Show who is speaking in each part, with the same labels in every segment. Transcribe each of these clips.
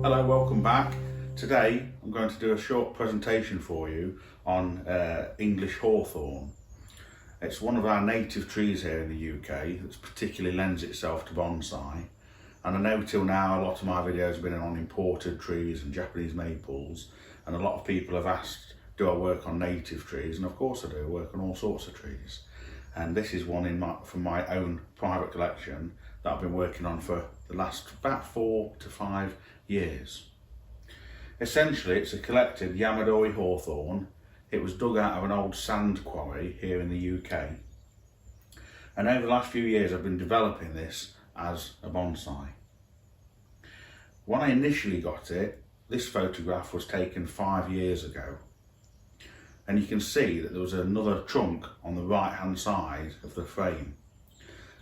Speaker 1: Hello, welcome back. Today I'm going to do a short presentation for you on English hawthorn. It's one of our native trees here in the UK that particularly lends itself to bonsai, and I know till now a lot of my videos have been on imported trees and Japanese maples, and a lot of people have asked, do I work on native trees? And of course I do. I work on all sorts of trees, and this is one from my own private collection that I've been working on for the last about 4 to 5 years. Essentially, it's a collected Yamadori hawthorn. It was dug out of an old sand quarry here in the UK, and over the last few years I've been developing this as a bonsai. When I initially got it, this photograph was taken 5 years ago, and you can see that there was another trunk on the right hand side of the frame,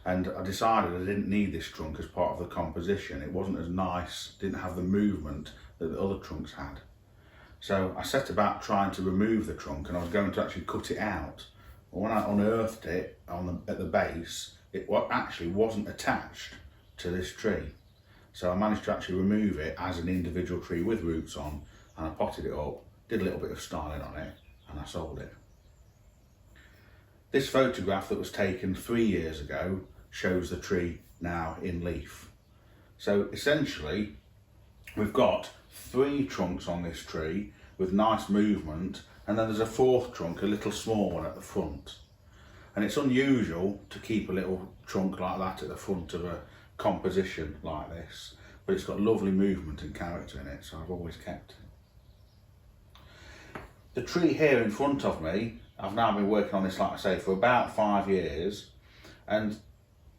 Speaker 1: and I decided I didn't need this trunk as part of the composition. It wasn't as nice, didn't have the movement that the other trunks had. So I set about trying to remove the trunk, and I was going to actually cut it out. But when I unearthed it at the base, it actually wasn't attached to this tree. So I managed to actually remove it as an individual tree with roots on, and I potted it up, did a little bit of styling on it, and I sold it. This photograph that was taken 3 years ago shows the tree now in leaf. So essentially we've got 3 trunks on this tree with nice movement, and then there's a 4th trunk, a little small one at the front. And it's unusual to keep a little trunk like that at the front of a composition like this, but it's got lovely movement and character in it, so I've always kept it. The tree here in front of me, I've now been working on this, like I say, for about 5 years, and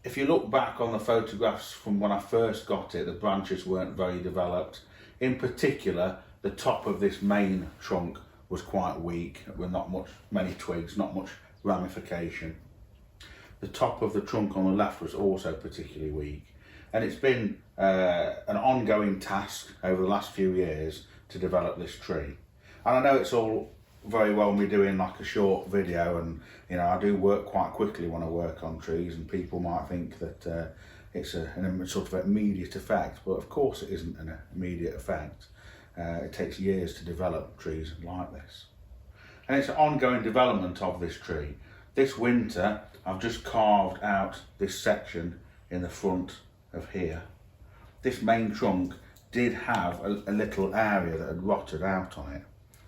Speaker 1: if you look back on the photographs from when I first got it, the branches weren't very developed. In particular, the top of this main trunk was quite weak, with many twigs, not much ramification. The top of the trunk on the left was also particularly weak, and it's been an ongoing task over the last few years to develop this tree. And I know it's all very well me doing like a short video, and you know, I do work quite quickly when I work on trees, and people might think that it's an sort of immediate effect, but of course it isn't an immediate effect. It takes years to develop trees like this, and it's an ongoing development of this tree. This winter I've just carved out this section in the front of here. This main trunk did have a little area that had rotted out on it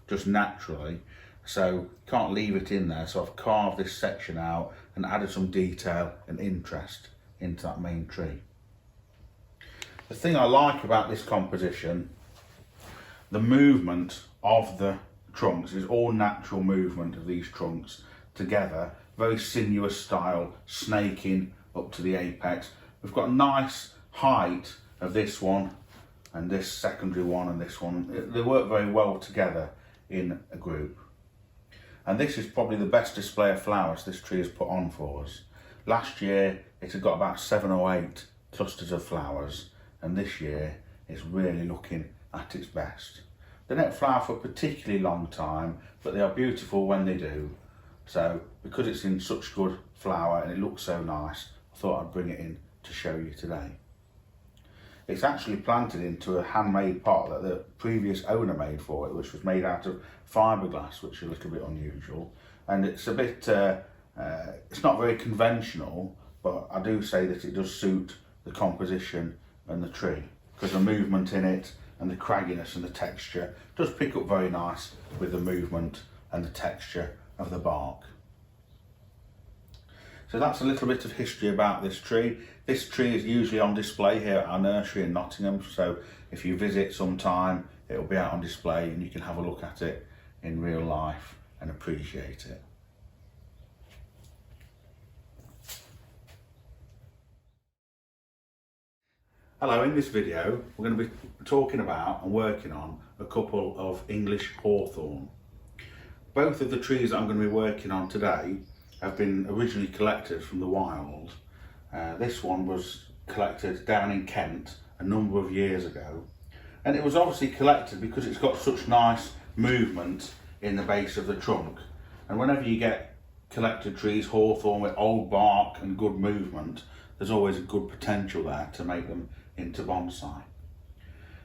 Speaker 1: just naturally, so can't leave it in there, so I've carved this section out and added some detail and interest into that main tree. The thing I like about this composition, the movement of the trunks is all natural movement of these trunks together, very sinuous style, snaking up to the apex. We've got a nice height of this one and this secondary one and this one. They work very well together in a group, and this is probably the best display of flowers this tree has put on for us. Last year it had got about 7 or 8 clusters of flowers, and this year it's really looking at its best. They don't flower for a particularly long time, but they are beautiful when they do. So because it's in such good flower and it looks so nice, I thought I'd bring it in to show you today. It's actually planted into a handmade pot that the previous owner made for it, which was made out of fiberglass, which is a little bit unusual. And it's a bit, it's not very conventional, but I do say that it does suit the composition and the tree, because the movement in it and the cragginess and the texture does pick up very nice with the movement and the texture of the bark. So that's a little bit of history about this tree. This tree is usually on display here at our nursery in Nottingham, so if you visit sometime it'll be out on display and you can have a look at it in real life and appreciate it. Hello, in this video we're going to be talking about and working on a couple of English hawthorn. Both of the trees that I'm going to be working on today have been originally collected from the wild. This one was collected down in Kent a number of years ago, and it was obviously collected because it's got such nice movement in the base of the trunk. And whenever you get collected trees, hawthorn with old bark and good movement, there's always a good potential there to make them into bonsai.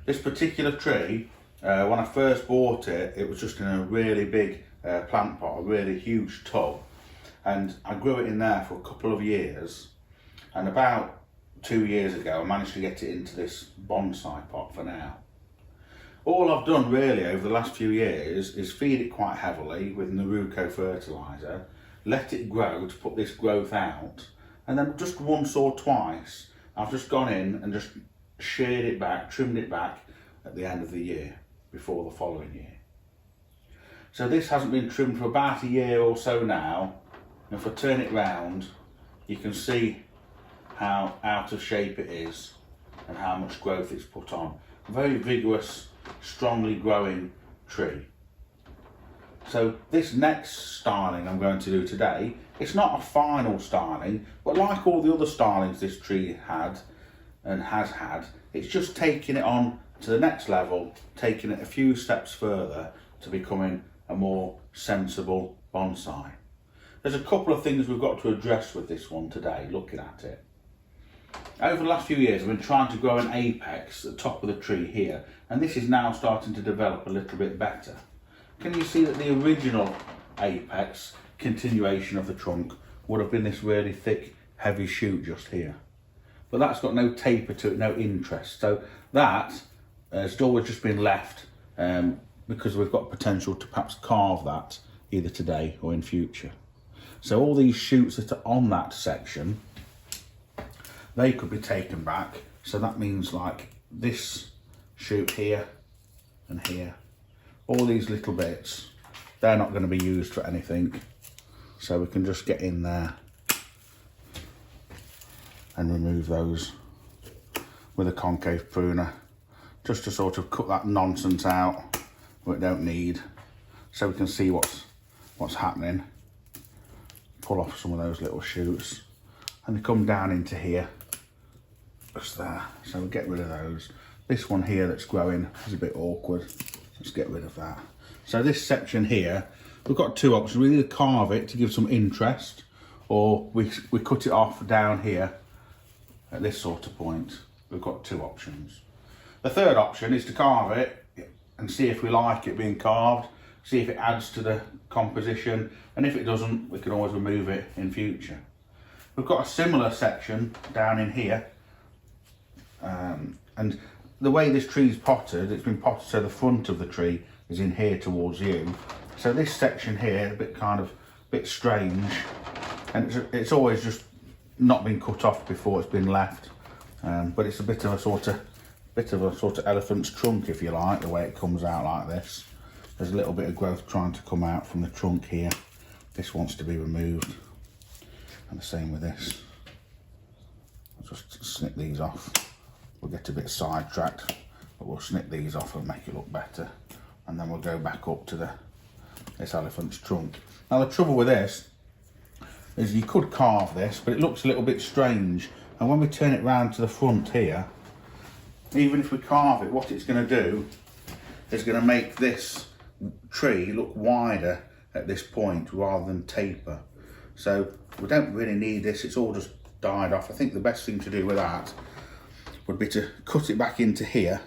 Speaker 1: This particular tree, when I first bought it, it was just in a really big plant pot, a really huge tub, and I grew it in there for a couple of years, and about 2 years ago I managed to get it into this bonsai pot for now. All I've done really over the last few years is feed it quite heavily with Naruco fertiliser, let it grow to put this growth out, and then just once or twice I've just gone in and just sheared it back, trimmed it back at the end of the year before the following year. So this hasn't been trimmed for about a year or so now, and if I turn it round you can see how out of shape it is and how much growth it's put on. A very vigorous, strongly growing tree. So this next styling I'm going to do today, it's not a final styling, but like all the other stylings this tree had and has had, it's just taking it on to the next level, taking it a few steps further to becoming a more sensible bonsai. There's a couple of things we've got to address with this one today, looking at it. Over the last few years I've been trying to grow an apex at the top of the tree here, and this is now starting to develop a little bit better. Can you see that the original apex continuation of the trunk would have been this really thick, heavy shoot just here? But that's got no taper to it, no interest. So that has always just been left because we've got potential to perhaps carve that either today or in future. So all these shoots that are on that section, they could be taken back. So that means like this shoot here and here, all these little bits, they're not going to be used for anything. So we can just get in there and remove those with a concave pruner, just to sort of cut that nonsense out we don't need, so we can see what's happening. Pull off some of those little shoots and they come down into here, just there. So we'll get rid of those. This one here that's growing is a bit awkward. Let's get rid of that. So this section here, we've got two options. We either carve it to give some interest, or we cut it off down here at this sort of point. We've got two options. The third option is to carve it and see if we like it being carved, see if it adds to the composition, and if it doesn't, we can always remove it in future. We've got a similar section down in here, and the way this tree's potted, it's been potted so the front of the tree is in here towards you. So this section here, a bit strange, and it's always just not been cut off before it's been left. But it's a bit of a sort of elephant's trunk, if you like, the way it comes out like this. There's a little bit of growth trying to come out from the trunk here. This wants to be removed, and the same with this. I'll just snip these off. We'll get a bit sidetracked, but we'll snip these off and make it look better, and then we'll go back up to this elephant's trunk. Now the trouble with this is you could carve this, but it looks a little bit strange, and when we turn it round to the front here, even if we carve it, what it's going to do is going to make this tree look wider at this point rather than taper. So we don't really need this, it's all just died off. I think the best thing to do with that would be to cut it back into here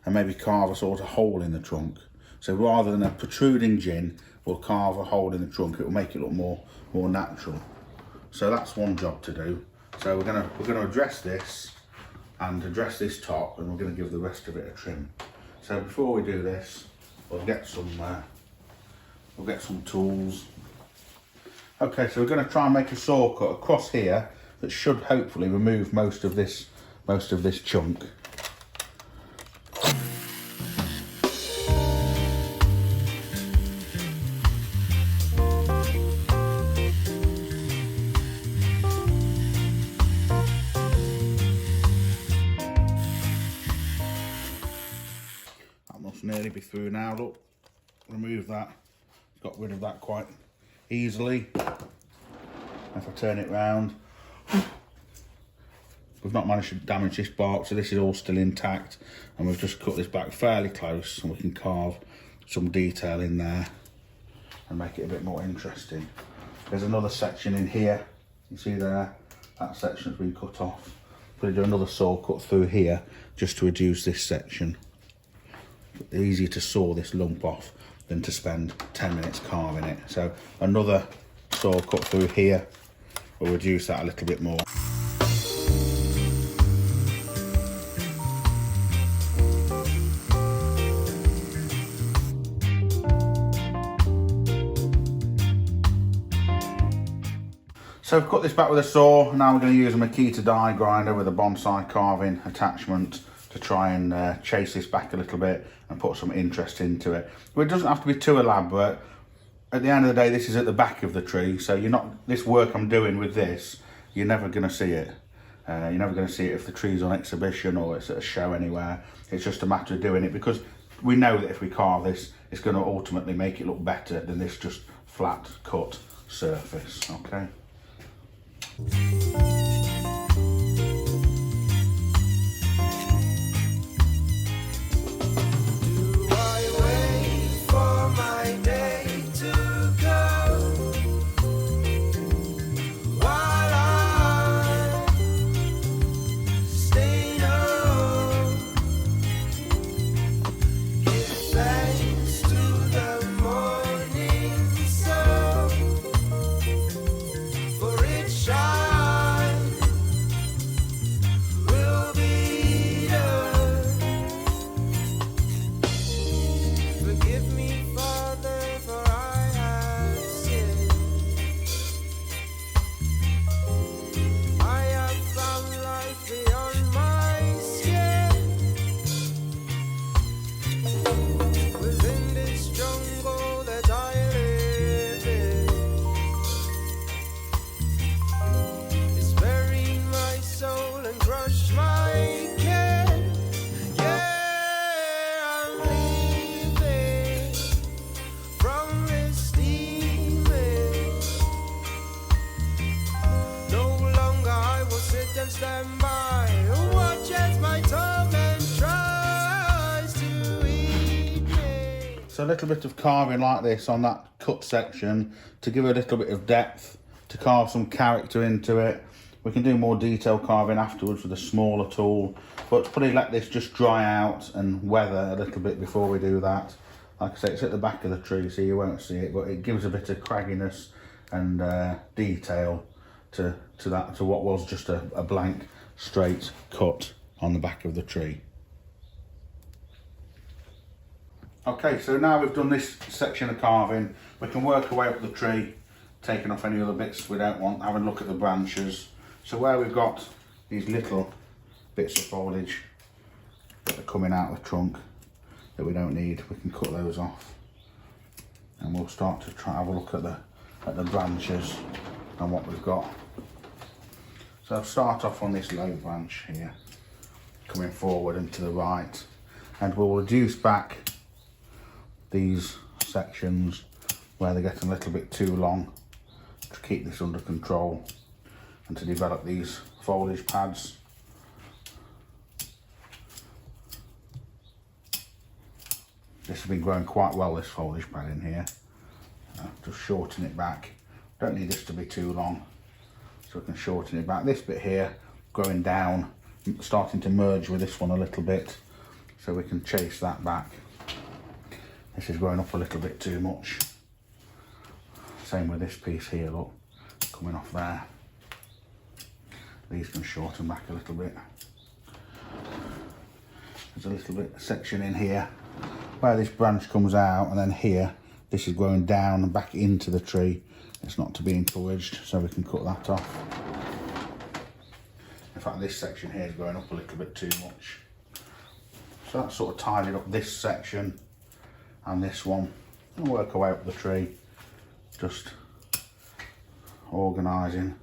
Speaker 1: and maybe carve a sort of hole in the trunk. So rather than a protruding gin, we'll carve a hole in the trunk. It will make it look more natural. So that's one job to do. So we're gonna address this and address this top, and we're going to give the rest of it a trim. So before we do this, we'll get some tools. Okay, so we're going to try and make a saw cut across here that should hopefully remove most of this chunk. Nearly be through now. Look, remove that, got rid of that quite easily. If I turn it round, we've not managed to damage this bark, so this is all still intact, and we've just cut this back fairly close and we can carve some detail in there and make it a bit more interesting. There's another section in here, you see there, that section's been cut off. Probably do another saw cut through here just to reduce this section. Easier to saw this lump off than to spend 10 minutes carving it. So another saw cut through here will reduce that a little bit more. So I've cut this back with a saw. Now we're going to use a Makita die grinder with a bonsai carving attachment to try and chase this back a little bit and put some interest into it. But it doesn't have to be too elaborate. At the end of the day, this is at the back of the tree, so you're not, this work I'm doing with this, you're never going to see it. You're never going to see it if the tree's on exhibition or it's at a show anywhere. It's just a matter of doing it because we know that if we carve this, it's going to ultimately make it look better than this just flat cut surface, okay?
Speaker 2: Stand by, watch as my torment tries to eat me.
Speaker 1: So a little bit of carving like this on that cut section to give a little bit of depth, to carve some character into it. We can do more detail carving afterwards with a smaller tool, but probably let this just dry out and weather a little bit before we do that. Like I say, it's at the back of the tree, so you won't see it, but it gives a bit of cragginess and detail to what was just a blank straight cut on the back of the tree. Okay, so now we've done this section of carving, we can work our way up the tree, taking off any other bits we don't want, having a look at the branches. So where we've got these little bits of foliage that are coming out of the trunk that we don't need, we can cut those off, and we'll start to try have a look at the branches and what we've got. So I'll start off on this low branch here, coming forward and to the right, and we'll reduce back these sections where they're getting a little bit too long to keep this under control and to develop these foliage pads. This has been growing quite well, this foliage pad in here. Just shorten it back. Don't need this to be too long, so we can shorten it back. This bit here going down, starting to merge with this one a little bit, so we can chase that back. This is going up a little bit too much. Same with this piece here, look, coming off there. These can shorten back a little bit. There's a little bit section in here where this branch comes out, and then here this is going down and back into the tree. It's not to be encouraged, so we can cut that off. In fact, this section here is going up a little bit too much. So that's sort of tidied up this section and this one. And work our way up the tree, just organising.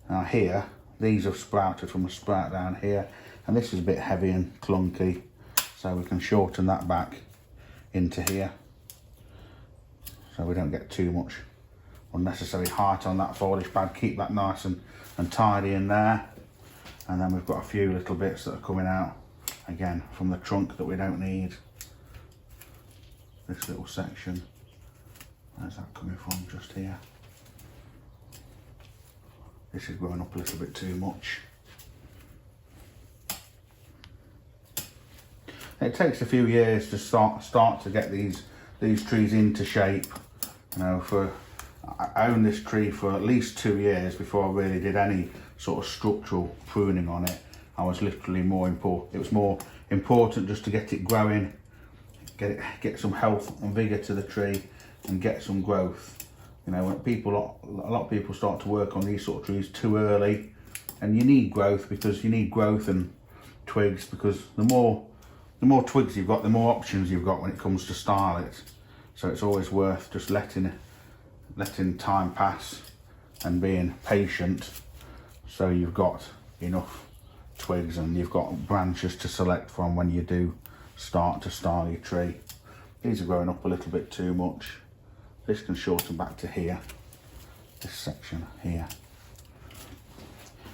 Speaker 1: Now here, these have sprouted from a sprout down here, and this is a bit heavy and clunky, so we can shorten that back into here, so we don't get too much unnecessary height on that foliage pad. Keep that nice and tidy in there. And then we've got a few little bits that are coming out again from the trunk that we don't need. This little section, where's that coming from? Just here. This is growing up a little bit too much. It takes a few years to start to get these trees into shape. You know, I owned this tree for at least 2 years before I really did any sort of structural pruning on it. I was literally it was more important just to get it growing, get some health and vigour to the tree, and get some growth. You know, when a lot of people start to work on these sort of trees too early, and you need growth, because you need growth and twigs, because the more twigs you've got, the more options you've got when it comes to style it. So it's always worth just letting time pass and being patient, so you've got enough twigs and you've got branches to select from when you do start to style your tree. These are growing up a little bit too much. This can shorten back to here, this section here,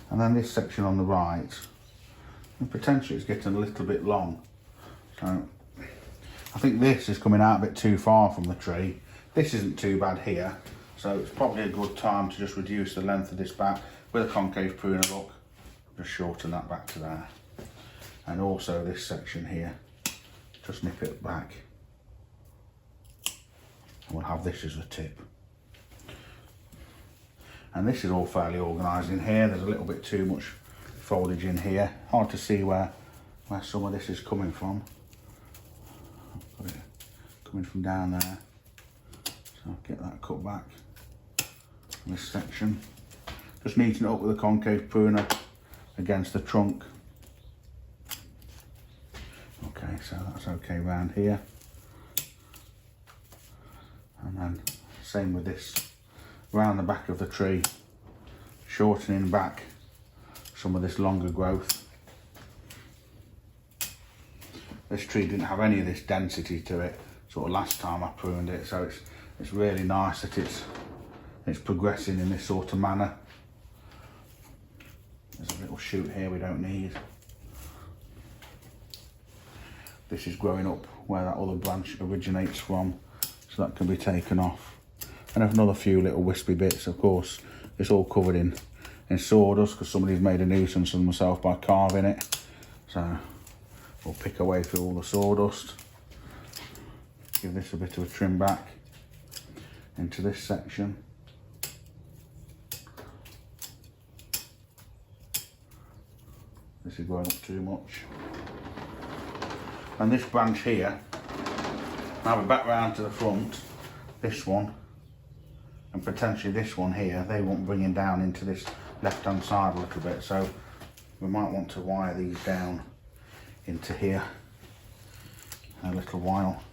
Speaker 1: and then this section on the right, and potentially it's getting a little bit long. So I think this is coming out a bit too far from the tree. This isn't too bad here, so it's probably a good time to just reduce the length of this back with a concave pruner. Look, just shorten that back to there, and also this section here, just nip it back, and we'll have this as a tip. And this is all fairly organised in here. There's a little bit too much foliage in here, hard to see where some of this is coming from. Got it coming from down there, so I'll get that cut back. This section, just neaten it up with a concave pruner against the trunk. Okay, so that's okay round here, and then same with this round the back of the tree, shortening back some of this longer growth. This tree didn't have any of this density to it sort of last time I pruned it, so it's really nice that it's progressing in this sort of manner. There's a little shoot here we don't need. This is growing up where that other branch originates from, so that can be taken off. And there's another few little wispy bits. Of course, it's all covered in sawdust, because somebody's made a nuisance of themselves by carving it. So we'll pick away through all the sawdust. Give this a bit of a trim back into this section. This is going up too much. And this branch here, now we're back round to the front, this one, and potentially this one here, they want bringing down into this left hand side a little bit, so we might want to wire these down into here in a little while.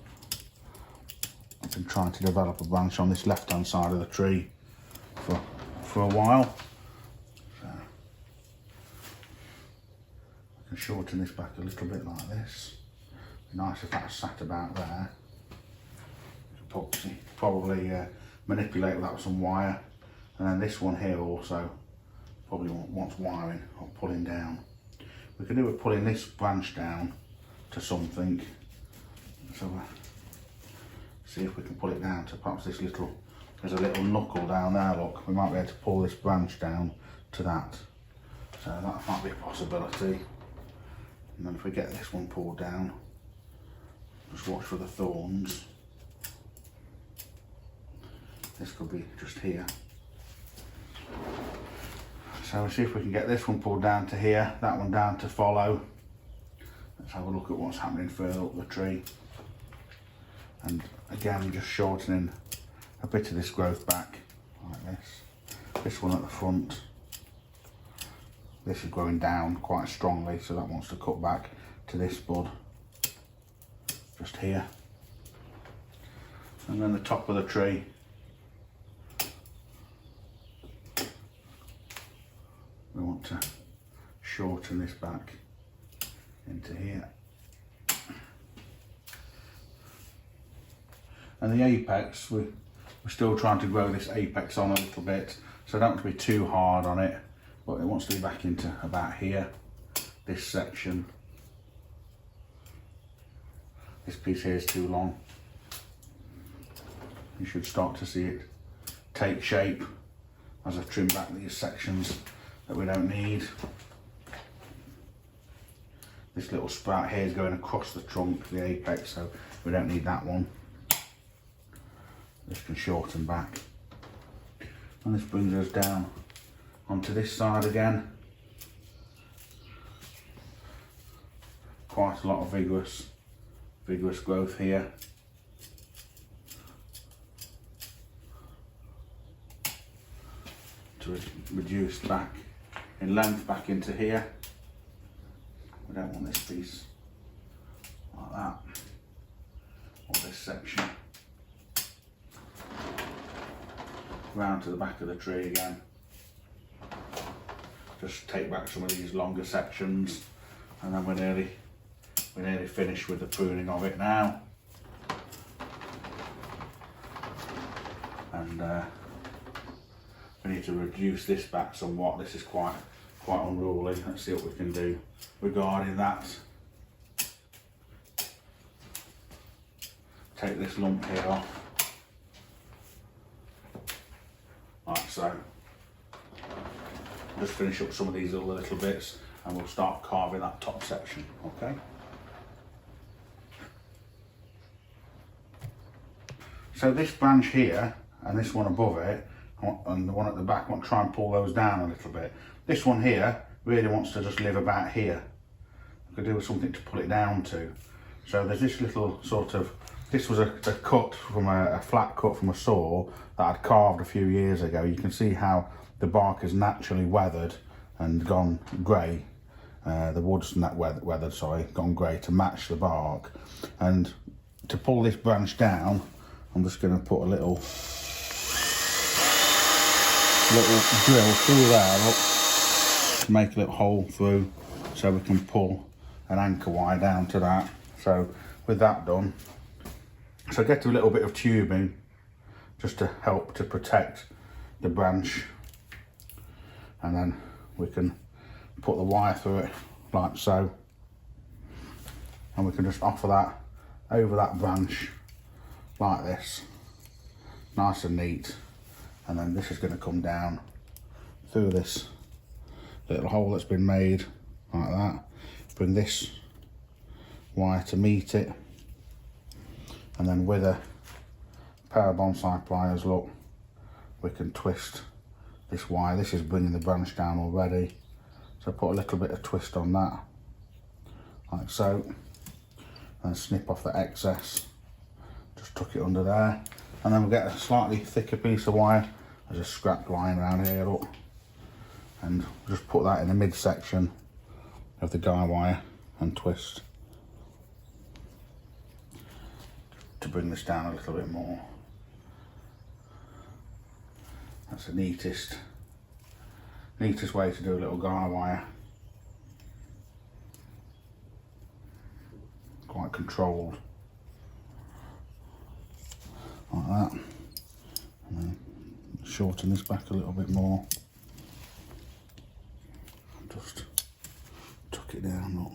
Speaker 1: I've been trying to develop a branch on this left hand side of the tree for a while, so I can shorten this back a little bit like this. Be nice if that sat about there. Probably manipulate that with some wire, and then this one here also probably wants wiring or pulling down. We could do with pulling this branch down to something, so see if we can pull it down to perhaps this little, there's a little knuckle down there, look, we might be able to pull this branch down to that, so that might be a possibility. And then if we get this one pulled down, just watch for the thorns. This could be just here. So we'll see if we can get this one pulled down to here, that one down to follow. Let's have a look at what's happening further up the tree. And again, just shortening a bit of this growth back, like this. This one at the front. This is growing down quite strongly, so that wants to cut back to this bud. Just here. And then the top of the tree. We want to shorten this back into here. And the apex, we're still trying to grow this apex on a little bit, so I don't want to be too hard on it, but it wants to be back into about here, this section. This piece here is too long. You should start to see it take shape as I trim back these sections that we don't need. this little sprout here is going across the trunk, the apex, so we don't need that one. This can shorten back. And this brings us down onto this side again. Quite a lot of vigorous growth here. To reduce back in length back into here. We don't want this piece like that, or this section. Round to the back of the tree again. Just take back some of these longer sections, and then we're nearly finished with the pruning of it now. And we need to reduce this back somewhat. This is quite unruly. Let's see what we can do regarding that. Take this lump here off, like so. Just finish up some of these other little bits and we'll start carving that top section, okay? So this branch here and this one above it and the one at the back, I want to try and pull those down a little bit. This one here really wants to just live about here. I could do with something to pull it down to. So there's this little sort of, this was a cut from a flat cut from a saw that I'd carved a few years ago. You can see how the bark is naturally weathered and gone grey. The wood's not weathered, sorry, gone grey to match the bark. And to pull this branch down, I'm just going to put a little drill through there, look, to make a little hole through so we can pull an anchor wire down to that. So with that done, so get a little bit of tubing just to help to protect the branch, and then we can put the wire through it like so, and we can just offer that over that branch like this, nice and neat. And then this is going to come down through this little hole that's been made like that. Bring this wire to meet it, and then with a pair of bonsai pliers, look, we can twist this wire. This is bringing the branch down already, so put a little bit of twist on that like so, and snip off the excess, just tuck it under there, and then we'll get a slightly thicker piece of wire. There's a scrap lying around here, look, and just put that in the midsection of the guy wire and twist to bring this down a little bit more. That's the neatest way to do a little guy wire. Quite controlled, like that. And then shorten this back a little bit more. Just tuck it down, look,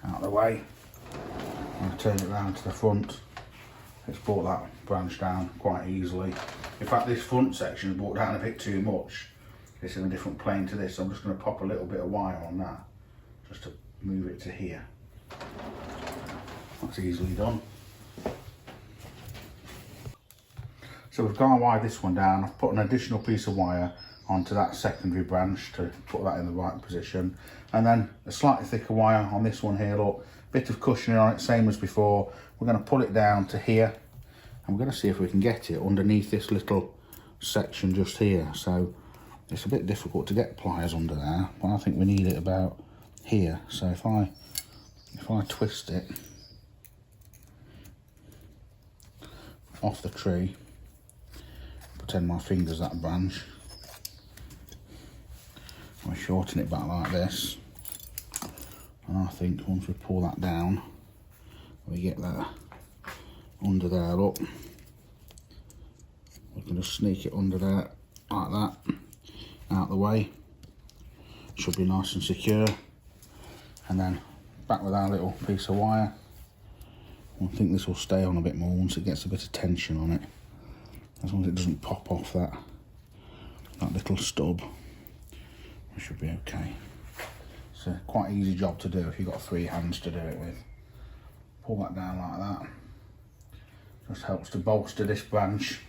Speaker 1: out of the way, and turn it round to the front. It's brought that branch down quite easily. In fact, this front section is brought down a bit too much. It's in a different plane to this, so I'm just going to pop a little bit of wire on that just to move it to here. That's easily done. So we've guy wired this one down. I've put an additional piece of wire onto that secondary branch to put that in the right position, and then a slightly thicker wire on this one here, look, bit of cushioning on it, same as before. We're going to pull it down to here, and we're going to see if we can get it underneath this little section just here. So it's a bit difficult to get pliers under there, but I think we need it about here. So if I twist it off the tree, pretend my finger's that branch, I shorten it back like this, and I think once we pull that down, we get that under there, look, we can just sneak it under there like that, out the way, should be nice and secure. And then back with our little piece of wire. I think this will stay on a bit more once it gets a bit of tension on it, as long as it doesn't pop off that little stub, it should be okay. It's a quite easy job to do if you've got 3 hands to do it with. Pull that down like that. Just helps to bolster this branch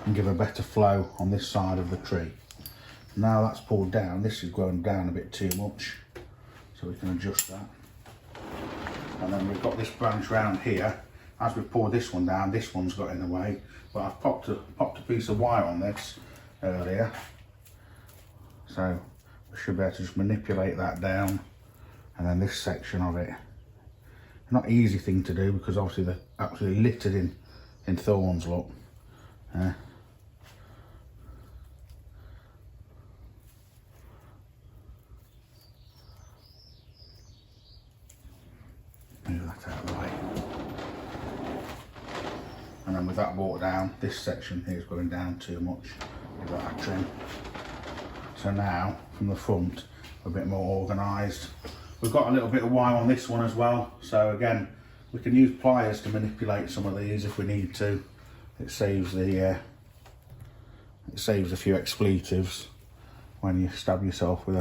Speaker 1: and give a better flow on this side of the tree. Now that's pulled down, this is going down a bit too much, so we can adjust that. And then we've got this branch round here. As we pour this one down, this one's got in the way, but I've popped a piece of wire on this earlier, so we should be able to just manipulate that down. And then this section of it, not an easy thing to do because obviously they're absolutely littered in thorns, look. Move that out of the way. And then with that brought down, this section here is going down too much. We've got that trim. So now, from the front, we're a bit more organised. We've got a little bit of wire on this one as well. So again, we can use pliers to manipulate some of these if we need to. It saves a few expletives when you stab yourself with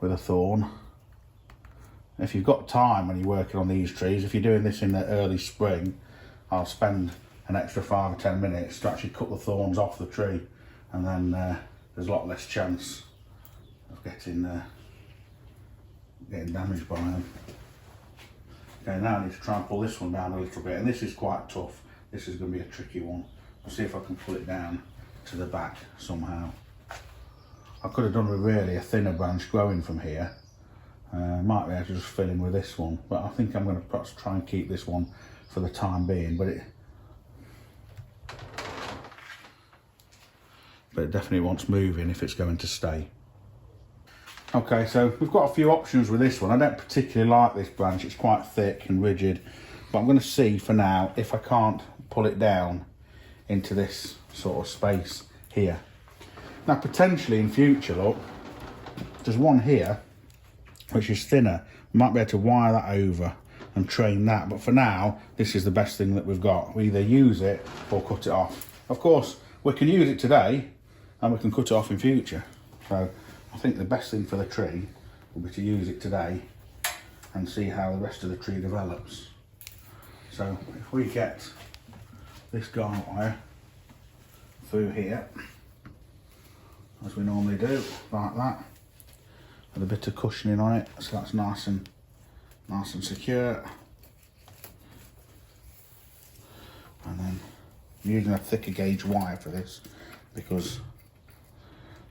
Speaker 1: a thorn. If you've got time when you're working on these trees, if you're doing this in the early spring, I'll spend an extra 5 or 10 minutes to actually cut the thorns off the tree, and then there's a lot less chance of getting damaged by them. Okay, now I need to try and pull this one down a little bit, and this is quite tough. This is going to be a tricky one. I'll see if I can pull it down to the back somehow. I could have done with really a thinner branch growing from here. Might be able to just fill in with this one, but I think I'm going to perhaps try and keep this one for the time being, but it definitely wants moving if it's going to stay. Okay, so we've got a few options with this one. I don't particularly like this branch, it's quite thick and rigid, but I'm going to see for now if I can't pull it down into this sort of space here. Now potentially in future, look, there's one here which is thinner. We might be able to wire that over and train that, but for now this is the best thing that we've got. We either use it or cut it off. Of course we can use it today and we can cut it off in future, so I think the best thing for the tree will be to use it today and see how the rest of the tree develops. So if we get this garnet wire through here, as we normally do, like that, with a bit of cushioning on it, so that's nice and secure. And then I'm using a thicker gauge wire for this because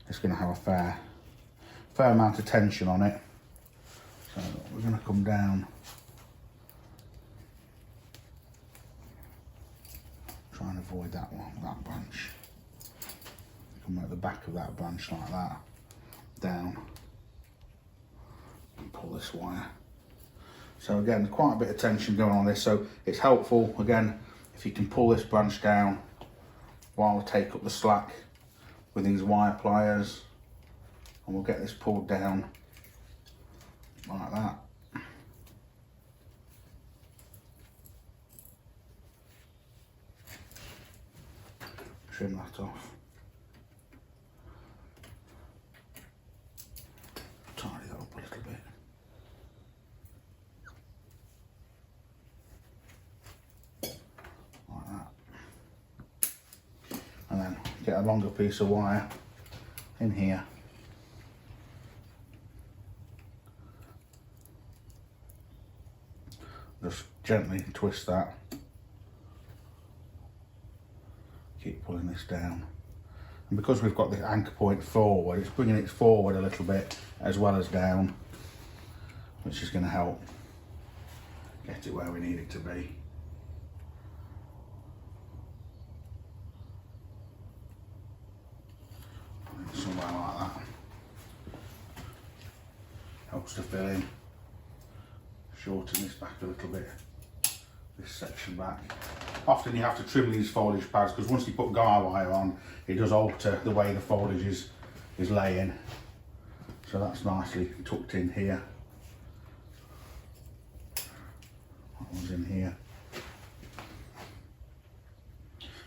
Speaker 1: it's going to have a fair amount of tension on it. So we're going to come down, try and avoid that branch. Come at the back of that branch like that, down, and pull this wire. So again, quite a bit of tension going on this, so it's helpful again if you can pull this branch down while I take up the slack with these wire pliers, and we'll get this pulled down like that. Trim that off. Tidy that up a little bit. Like that. And then get a longer piece of wire in here. Just gently twist that. Keep pulling this down. And because we've got this anchor point forward, it's bringing it forward a little bit as well as down, which is going to help get it where we need it to be. Somewhere like that. Helps to fill in. Shorten this back a little bit, this section back. Often you have to trim these foliage pads because once you put guy wire on, it does alter the way the foliage is laying. So that's nicely tucked in here. That one's in here.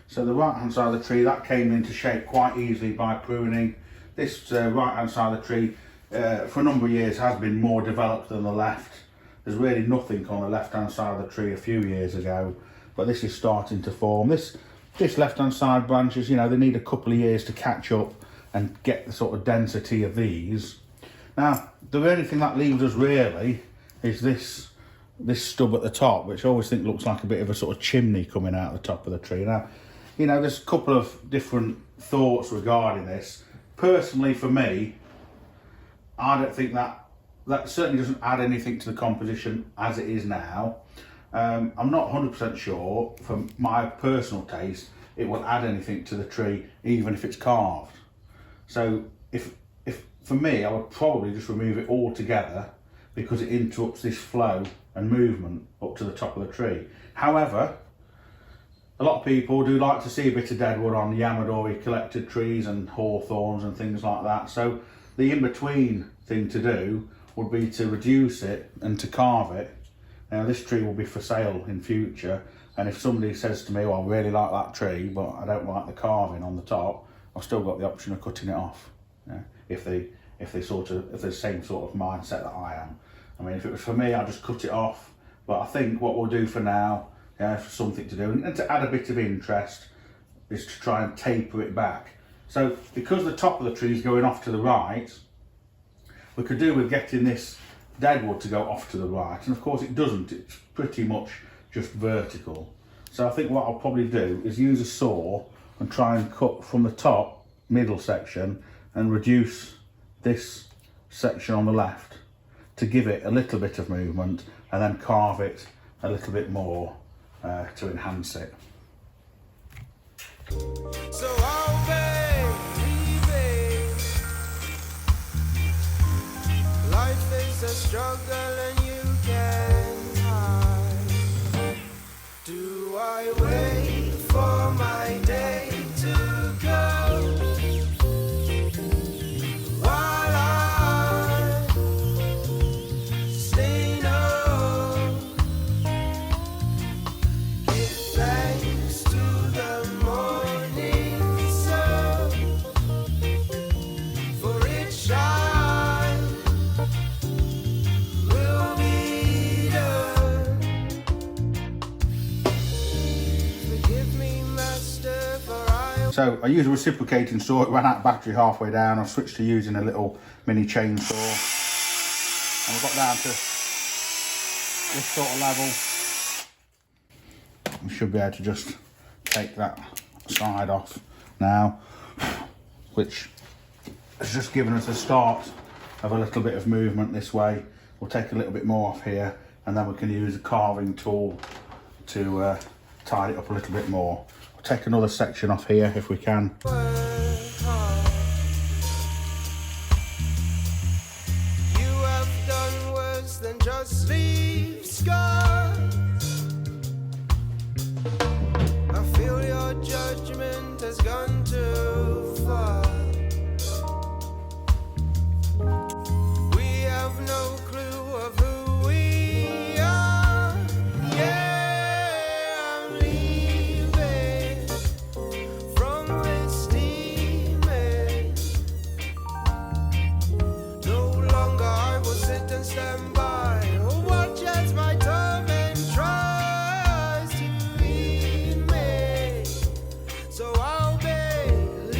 Speaker 1: So the right hand side of the tree, that came into shape quite easily by pruning. This right hand side of the tree for a number of years has been more developed than the left. There's really nothing on the left hand side of the tree a few years ago, but this is starting to form. This left hand side branches, you know, they need a couple of years to catch up and get the sort of density of these. Now, the only thing that leaves us really is this stub at the top, which I always think looks like a bit of a sort of chimney coming out the top of the tree. Now, you know, there's a couple of different thoughts regarding this. Personally, for me, I don't think that certainly doesn't add anything to the composition as it is now. I'm not 100% sure, from my personal taste, it will add anything to the tree, even if it's carved. So if for me, I would probably just remove it all together because it interrupts this flow and movement up to the top of the tree. However, a lot of people do like to see a bit of deadwood on Yamadori collected trees and hawthorns and things like that. So the in-between thing to do would be to reduce it and to carve it. Now, this tree will be for sale in future, and if somebody says to me, well, I really like that tree, but I don't like the carving on the top, I've still got the option of cutting it off. Yeah? If they're the same sort of mindset that I am. I mean, if it was for me, I'd just cut it off. But I think what we'll do for now, for something to do, and to add a bit of interest, is to try and taper it back. So because the top of the tree is going off to the right, we could do with getting this deadwood to go off to the right, and of course it doesn't. It's pretty much just vertical. So I think what I'll probably do is use a saw and try and cut from the top middle section and reduce this section on the left to give it a little bit of movement, and then carve it a little bit more to enhance it.
Speaker 2: So oh baby, life is a struggle and you can't hide. Do I wait for my day to go while I stay on? Give thanks to the morning sun, for it shines will be done. Forgive me, Master, for I.
Speaker 1: So I used a reciprocating saw, it ran out of battery halfway down. I switched to using a little mini chainsaw, and we got down to this sort of level. We should be able to just take that side off now, which has just given us a start of a little bit of movement this way. We'll take a little bit more off here, and then we can use a carving tool to tidy it up a little bit more. We'll take another section off here if we can.
Speaker 2: You have done worse than just leave scars. I feel your judgment has gone too far. We have no clue of who we are. Yeah, I'm leaving from this demon. No longer I will sit and stand by or watch as my torment tries to eat me. So I'll be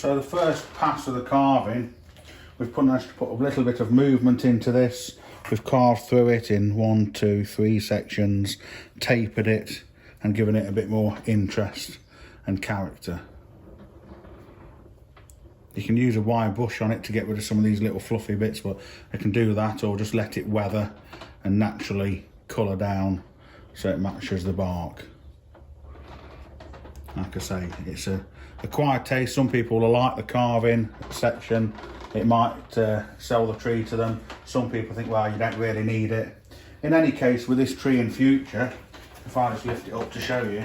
Speaker 1: So the first pass of the carving, we've managed to put a little bit of movement into this. We've carved through it in 1, 2, 3 sections, tapered it and given it a bit more interest and character. You can use a wire brush on it to get rid of some of these little fluffy bits, but I can do that, or just let it weather and naturally colour down so it matches the bark. Like I say, it's a quiet taste. Some people will like the carving section. It might sell the tree to them. Some people think, well, you don't really need it. In any case, with this tree in future, if I just lift it up to show you,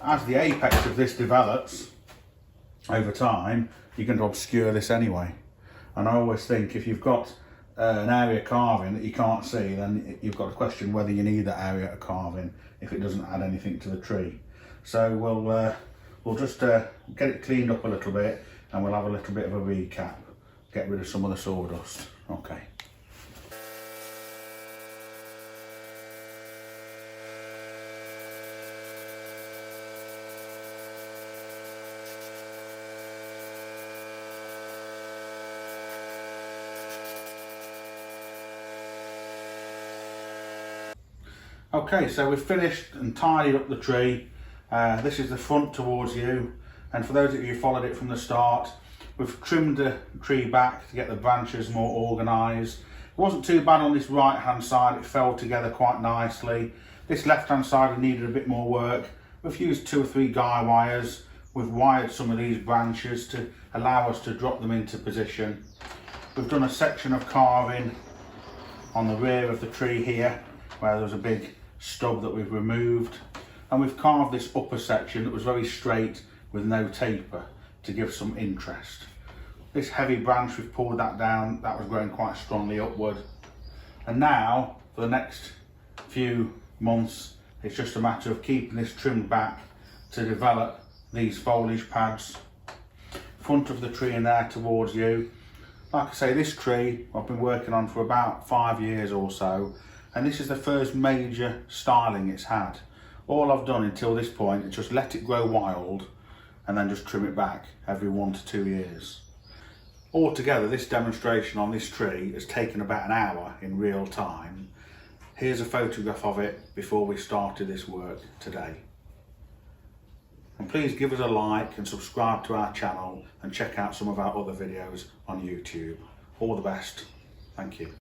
Speaker 1: as the apex of this develops over time, you're going to obscure this anyway. And I always think if you've got an area carving that you can't see, then you've got to question whether you need that area of carving if it doesn't add anything to the tree. So we'll just get it cleaned up a little bit, and we'll have a little bit of a recap, get rid of some of the sawdust. Okay. Okay, so we've finished and tidied up the tree. This is the front towards you, and for those of you who followed it from the start, we've trimmed the tree back to get the branches more organised. It wasn't too bad on this right hand side, it fell together quite nicely. This left hand side needed a bit more work. We've used 2 or 3 guy wires. We've wired some of these branches to allow us to drop them into position. We've done a section of carving on the rear of the tree here, where there was a big stub that we've removed, and we've carved this upper section that was very straight with no taper to give some interest. This heavy branch, we've pulled that down, that was growing quite strongly upward, and now for the next few months it's just a matter of keeping this trimmed back to develop these foliage pads. Front of the tree in there towards you. Like I say, this tree I've been working on for about 5 years or so, and this is the first major styling it's had. All I've done until this point is just let it grow wild and then just trim it back every 1 to 2 years. Altogether, this demonstration on this tree has taken about an hour in real time. Here's a photograph of it before we started this work today. And please give us a like and subscribe to our channel and check out some of our other videos on YouTube. All the best. Thank you.